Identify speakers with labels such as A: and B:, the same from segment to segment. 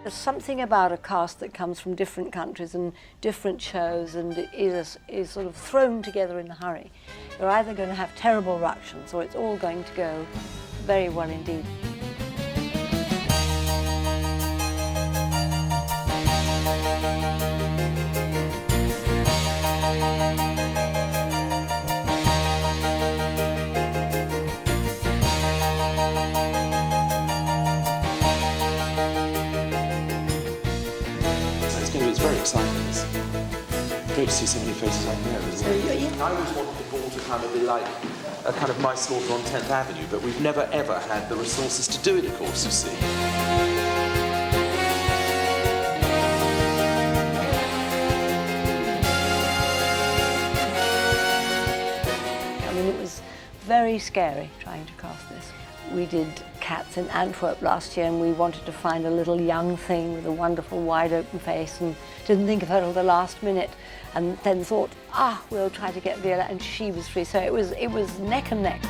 A: There's something about a cast that comes from different countries and different shows and is sort of thrown together in a hurry. You're either going to have terrible ructions or it's all going to go very well indeed.
B: It's very exciting. It's great to see so many faces I know as well. I always wanted the ball to kind of be like a kind of My Slaughter on 10th Avenue, but we've never ever had the resources to do it, of course, you see.
A: I mean, it was very scary trying to cast this. We did Cats in Antwerp last year and we wanted to find a little young thing with a wonderful wide open face and didn't think of her till the last minute and then thought, we'll try to get Viola, and she was free. So it was neck and neck.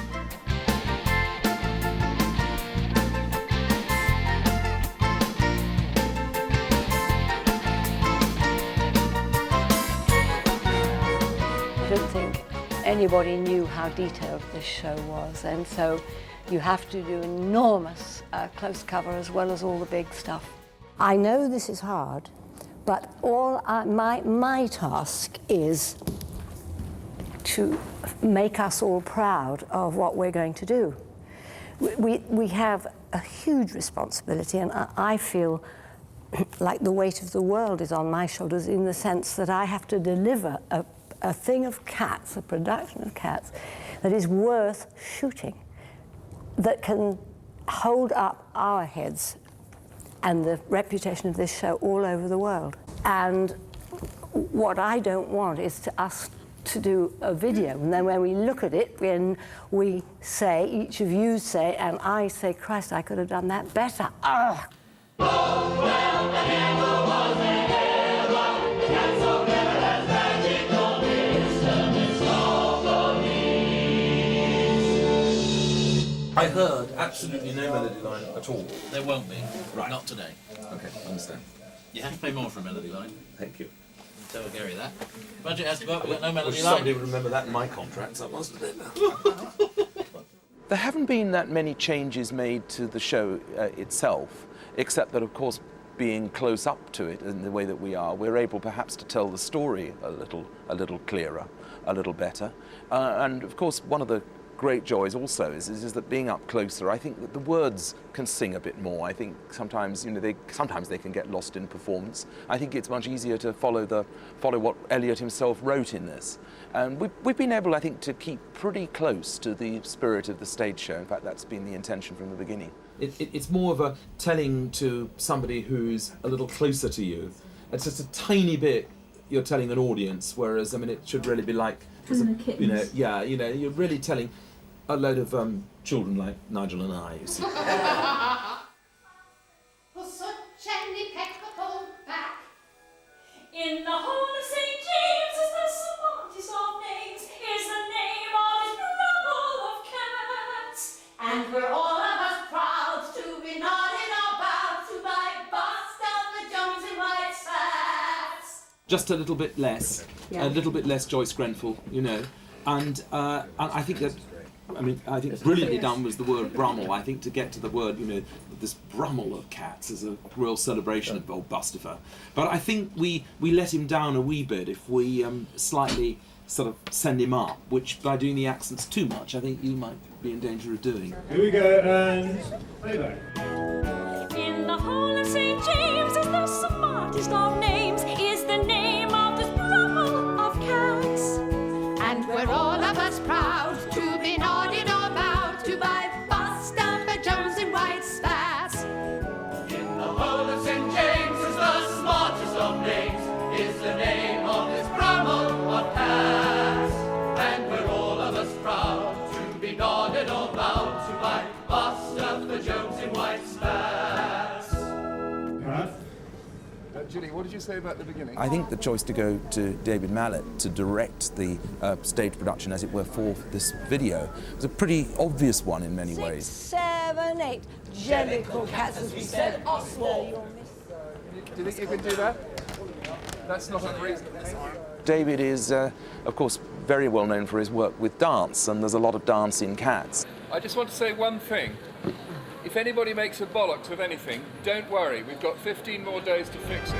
A: I don't think anybody knew how detailed this show was, and so you have to do enormous close cover as well as all the big stuff. I know this is hard, but my task is to make us all proud of what we're going to do. We have a huge responsibility, and I feel like the weight of the world is on my shoulders in the sense that I have to deliver a thing of Cats, a production of Cats, that is worth shooting, that can hold up our heads and the reputation of this show all over the world. And what I don't want is us to do a video, and then when we look at it, when we say, each of you say, and I say, Christ, I could have done that better. Ugh. Oh, well, there never was an era. Cats so clever as magical wisdom is all for me.
B: I heard absolutely no melody line at all.
C: There won't be.
B: Right.
C: Not today.
B: Okay, understand.
C: You have to pay more for a melody line.
B: Thank you.
C: Tell Gary that. Budget has to go up, we've got no melody line.
B: Somebody would remember that in my contract, so wasn't it? There haven't been that many changes made to the show itself, except that, of course, being close up to it in the way that we are, we're able perhaps to tell the story a little clearer, a little better. And of course, one of the great joys also is that being up closer, I think that the words can sing a bit more. I think sometimes, sometimes they can get lost in performance. I think it's much easier to follow what Eliot himself wrote in this. And we've been able, I think, to keep pretty close to the spirit of the stage show. In fact, that's been the intention from the beginning.
D: It's more of a telling to somebody who's a little closer to you. It's just a tiny bit you're telling an audience, whereas, I mean, it should really be like, you're really telling a load of children like Nigel and I, you see.
E: In the Hall of St. James is the smartest of names, is the name of his rumble of cats. And we're all of us proud to be nodding about to buy bust of the Jones in white spats.
D: Just a little bit less, a little bit less Joyce Grenfell, and I think that, I think brilliantly done was the word Brummel. I think to get to the word, this Brummel of Cats is a real celebration of old Bustifer. But I think we let him down a wee bit if we slightly sort of send him up, which by doing the accents too much, I think you might be in danger of doing.
F: Here we go, and playback.
E: In the Hall of St. James is the smartest of names, is the name of this Brummel of Cats. And we're all of us proud to be nodding about to buy bust of the Jones in white spats.
G: In the Hall of St. James is the smartest of names, is the name of this Brummel of Cats. And we're all of us proud to be nodding about to buy bust of the Jones in white spats.
F: Julie, what did you say about the beginning?
B: I think the choice to go to David Mallet to direct the stage production, as it were, for this video was a pretty obvious one in many ways.
A: 6, 7, 8, jellicle cats, as we said, Oslo, you'll miss.
F: Do you think you can do that? That's not unreasonable.
B: David is, of course, very well known for his work with dance, and there's a lot of dance in Cats.
F: I just want to say one thing. If anybody makes a bollocks of anything, don't worry. We've got 15 more days to fix it.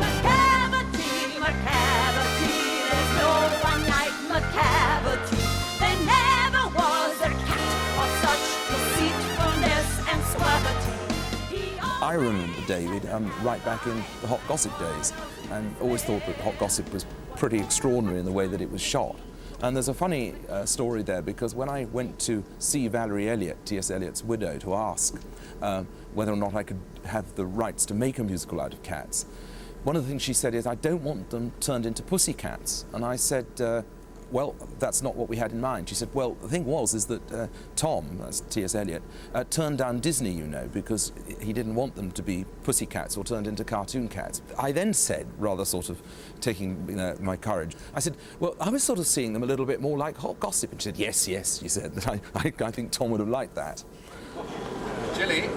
E: Macavity, Macavity, there's no one like Macavity. There never was a cat of such deceitfulness and suavity.
B: I remember David right back in the Hot Gossip days, and always thought that Hot Gossip was pretty extraordinary in the way that it was shot. And there's a funny story there, because when I went to see Valerie Elliott, T.S. Eliot's widow, to ask whether or not I could have the rights to make a musical out of Cats, one of the things she said is, I don't want them turned into pussycats. And I said, well, that's not what we had in mind. She said, well, the thing is that Tom, that's T.S. Eliot, turned down Disney, you know, because he didn't want them to be pussycats or turned into cartoon cats. I then said, rather sort of taking my courage, I said, well, I was sort of seeing them a little bit more like Hot Gossip. And she said, yes, she said, that I think Tom would have liked that.
F: Jilly,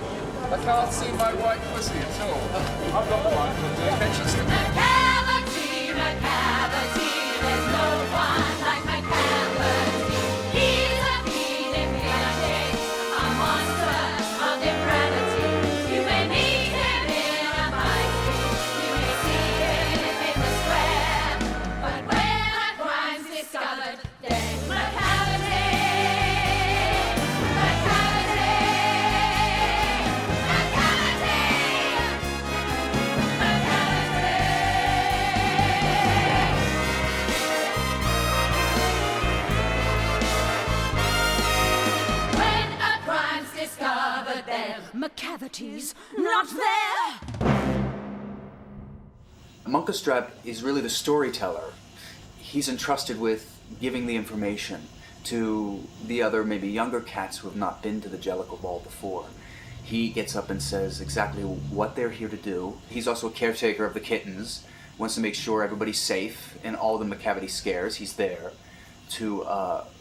F: I can't see my white pussy at all. I've got one. Can she still...
E: Macavity, Macavity, there's no one like Macavity. He's a fiend in chaos, a monster of depravity. You may meet him in a high street, you may see him in the square, but when a crime's discovered, then Macavity, Macavity, Macavity's not there.
H: Munkustrap is really the storyteller. He's entrusted with giving the information to the other, maybe younger cats who have not been to the Jellicle Ball before. He gets up and says exactly what they're here to do. He's also a caretaker of the kittens, wants to make sure everybody's safe in all the Macavity scares. He's there to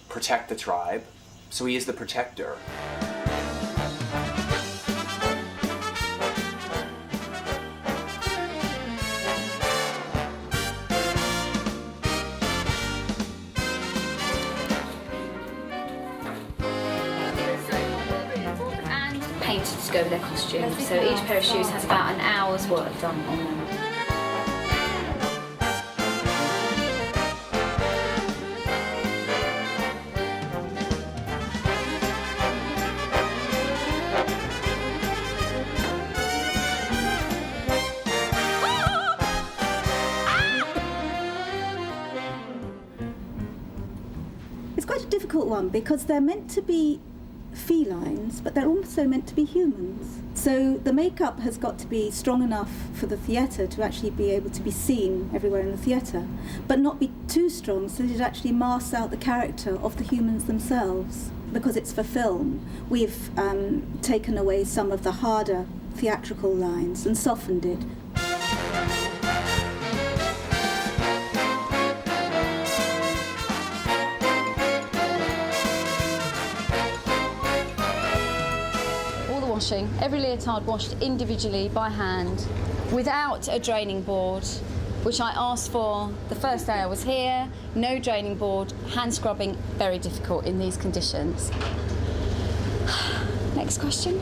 H: protect the tribe. So he is the protector.
I: Painted to go with their costumes, so each pair of shoes has about an hour's work done on them.
J: It's quite a difficult one because they're meant to be felines, but they're also meant to be humans. So the makeup has got to be strong enough for the theatre to actually be able to be seen everywhere in the theatre, but not be too strong so that it actually masks out the character of the humans themselves. Because it's for film, we've taken away some of the harder theatrical lines and softened it.
I: Washing, every leotard washed individually by hand without a draining board, which I asked for the first day I was here. No draining board, hand scrubbing, very difficult in these conditions. Next question.